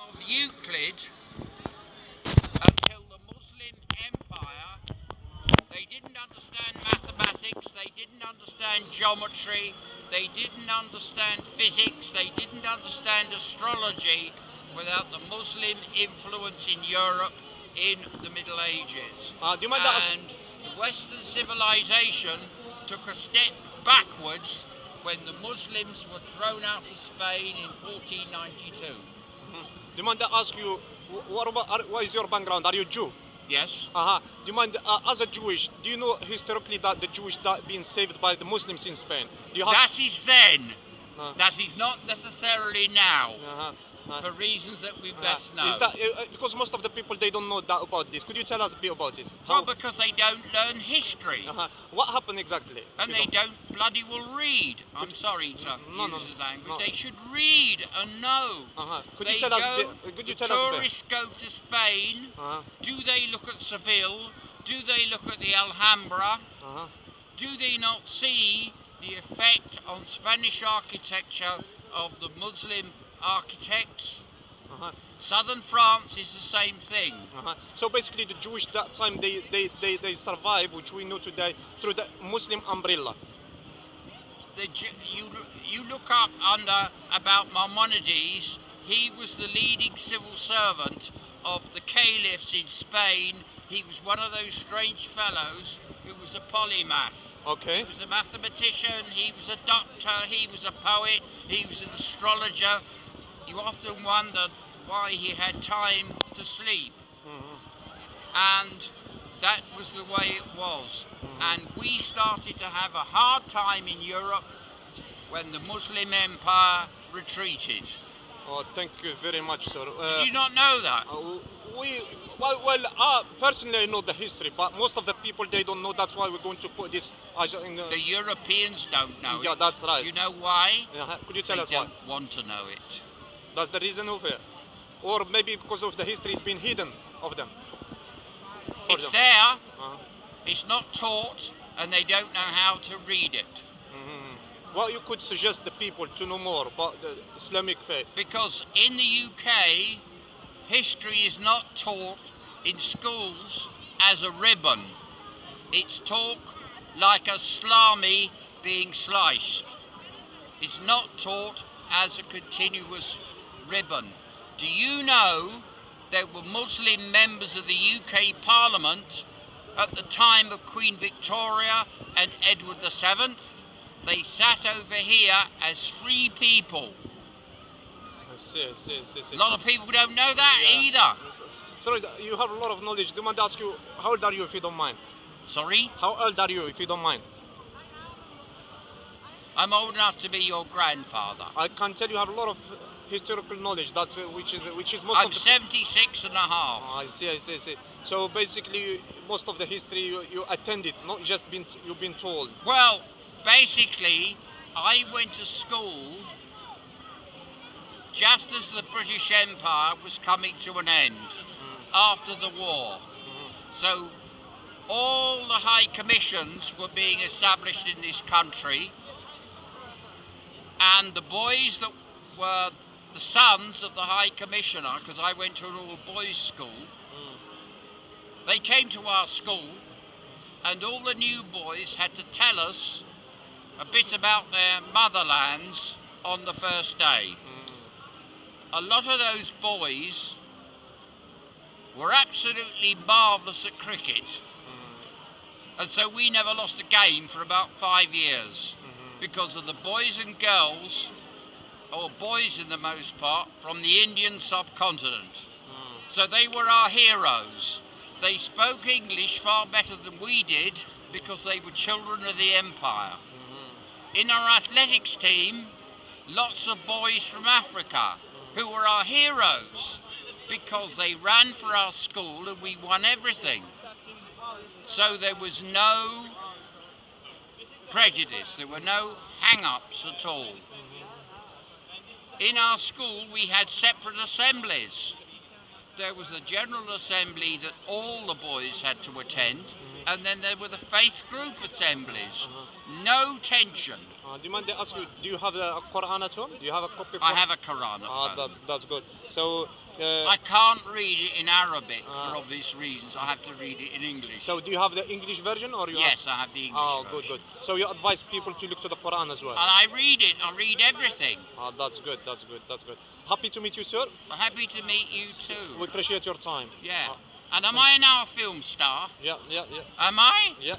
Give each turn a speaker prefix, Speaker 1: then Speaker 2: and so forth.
Speaker 1: of Euclid until the Muslim Empire. They didn't understand mathematics, they didn't understand geometry, they didn't understand physics, they didn't understand astrology without the Muslim influence in Europe in the Middle Ages.
Speaker 2: Do you mind
Speaker 1: and the Western civilization took a step backwards when the Muslims were thrown out of Spain in 1492.
Speaker 2: Do you mind to ask you, what is your background? Are you Jew?
Speaker 1: Yes.
Speaker 2: Do you mind, as a Jewish, do you know historically that the Jewish that being saved by the Muslims in Spain? Do you have...
Speaker 1: That is then. That is not necessarily now. For reasons that we best know.
Speaker 2: Is that because most of the people, they don't know that about this? Could you tell us a bit about it?
Speaker 1: Well, because they don't learn history.
Speaker 2: What happened exactly?
Speaker 1: And they don't bloody well read. I'm sorry to use the language. They should read and know.
Speaker 2: Could you tell us a bit? Could you tell us a bit?
Speaker 1: Tourists go to Spain. Do they look at Seville? Do they look at the Alhambra? Do they not see the effect on Spanish architecture of the Muslim architects? Southern France is the same thing.
Speaker 2: So basically the Jewish that time they survived, which we know today, through the Muslim umbrella.
Speaker 1: You look up about Maimonides. He was the leading civil servant of the caliphs in Spain. He was one of those strange fellows who was a polymath.
Speaker 2: Okay.
Speaker 1: He was a mathematician, he was a doctor, he was a poet, he was an astrologer. You often wondered why he had time to sleep. And that was the way it was. And we started to have a hard time in Europe when the Muslim Empire retreated.
Speaker 2: Oh, thank you very much, sir.
Speaker 1: Did you not know that?
Speaker 2: Personally I know the history, but most of the people, they don't know. That's why we're going to put this in the...
Speaker 1: The Europeans don't know it.
Speaker 2: Yeah, that's right.
Speaker 1: You know why?
Speaker 2: Could you tell us why?
Speaker 1: They don't want to know it.
Speaker 2: That's the reason of it? Or maybe because of the history has been hidden of them?
Speaker 1: It's there, it's not taught, and they don't know how to read it.
Speaker 2: What you could suggest the people to know more about the Islamic faith?
Speaker 1: Because in the UK, history is not taught in schools as a ribbon. It's taught like a salami being sliced. It's not taught as a continuous ribbon. Do you know there were Muslim members of the UK Parliament at the time of Queen Victoria and Edward VII? They sat over here as free people.
Speaker 2: I see.
Speaker 1: A lot of people don't know that either.
Speaker 2: Sorry, you have a lot of knowledge. Do you mind to ask you, how old are you if you don't mind?
Speaker 1: Sorry?
Speaker 2: How old are you if you don't mind?
Speaker 1: I'm old enough to be your grandfather.
Speaker 2: I can tell you have a lot of historical knowledge. That's which is most
Speaker 1: I'm
Speaker 2: of the...
Speaker 1: 76 and a half.
Speaker 2: I see. So basically, most of the history you attended, not just you've been told.
Speaker 1: Well, basically, I went to school just as the British Empire was coming to an end after the war. So all the high commissions were being established in this country, and the boys that were the sons of the High Commissioner, because I went to an all-boys school, they came to our school, and all the new boys had to tell us a bit about their motherlands on the first day. A lot of those boys were absolutely marvellous at cricket, and so we never lost a game for about 5 years because of the boys and girls, or boys in the most part, from the Indian subcontinent. So they were our heroes. They spoke English far better than we did because they were children of the empire. In our athletics team, lots of boys from Africa who were our heroes because they ran for our school and we won everything. So there was no prejudice, there were no hang-ups at all. In our school we had separate assemblies. There was a general assembly that all the boys had to attend, and then there were the faith group assemblies. No tension.
Speaker 2: Do you mind to ask you, do you have a Quran at home? Do you have a copy of
Speaker 1: I
Speaker 2: Quran?
Speaker 1: have a Quran at home.
Speaker 2: That's good. So,
Speaker 1: I can't read it in Arabic for obvious reasons. I have to read it in English.
Speaker 2: so do you have the English version or you
Speaker 1: Yes, I have the English
Speaker 2: Oh,
Speaker 1: version.
Speaker 2: good. So you advise people to look to the Quran as well?
Speaker 1: And I read it. I read everything.
Speaker 2: That's good. Happy to meet you, sir.
Speaker 1: I'm happy to meet you too.
Speaker 2: We appreciate your time.
Speaker 1: Yeah. And am I now a film star?
Speaker 2: Yeah.
Speaker 1: Am I?
Speaker 2: Yeah.